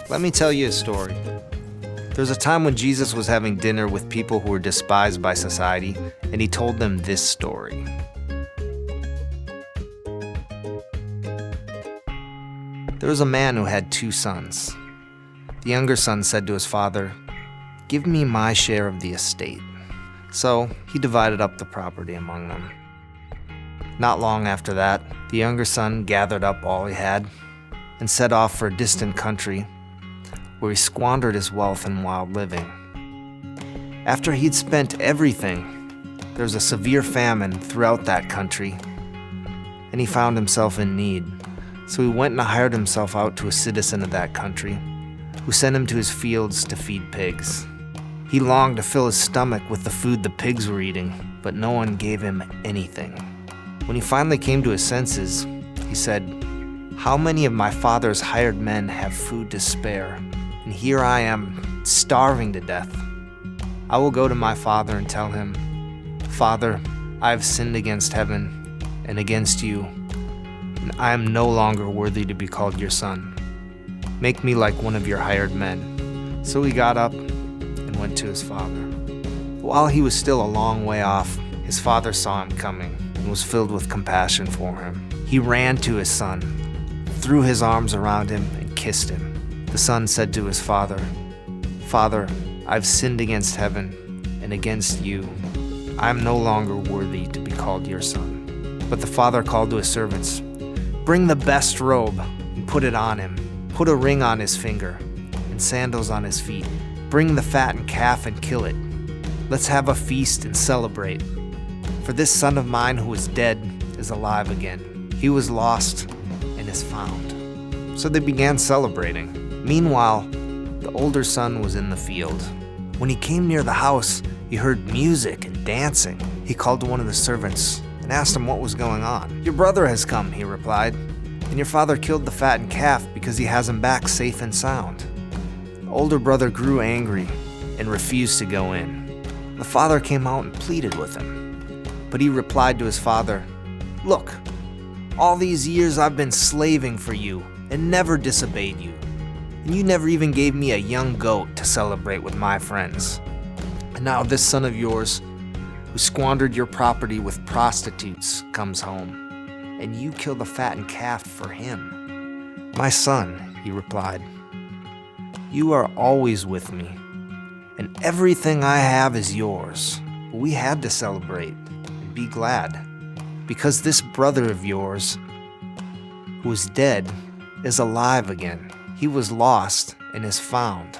Let me tell you a story. There was a time when Jesus was having dinner with people who were despised by society, and he told them this story. There was a man who had 2 sons. The younger son said to his father, "Give me my share of the estate." So he divided up the property among them. Not long after that, the younger son gathered up all he had and set off for a distant country where he squandered his wealth in wild living. After he'd spent everything, there was a severe famine throughout that country, and he found himself in need. So he went and hired himself out to a citizen of that country, who sent him to his fields to feed pigs. He longed to fill his stomach with the food the pigs were eating, but no one gave him anything. When he finally came to his senses, he said, "How many of my father's hired men have food to spare? And here I am, starving to death. I will go to my father and tell him, 'Father, I have sinned against heaven and against you, and I am no longer worthy to be called your son. Make me like one of your hired men.' So he got up and went to his father. While he was still a long way off, his father saw him coming and was filled with compassion for him. He ran to his son, threw his arms around him, and kissed him. The son said to his father, 'Father, I've sinned against heaven and against you. I am no longer worthy to be called your son.' But the father called to his servants, 'Bring the best robe and put it on him. Put a ring on his finger and sandals on his feet. Bring the fattened calf and kill it. Let's have a feast and celebrate. For this son of mine who was dead is alive again. He was lost and is found.' So they began celebrating. Meanwhile, the older son was in the field. When he came near the house, he heard music and dancing. He called to one of the servants and asked him what was going on. 'Your brother has come,' he replied, 'and your father killed the fattened calf because he has him back safe and sound.' The older brother grew angry and refused to go in. The father came out and pleaded with him. But he replied to his father, 'Look, all these years I've been slaving for you and never disobeyed you. And you never even gave me a young goat to celebrate with my friends. And now this son of yours, who squandered your property with prostitutes, comes home, and you kill the fattened calf for him.' 'My son,' he replied, 'you are always with me, and everything I have is yours. But we had to celebrate and be glad, because this brother of yours, who was dead, is alive again. He was lost and is found.'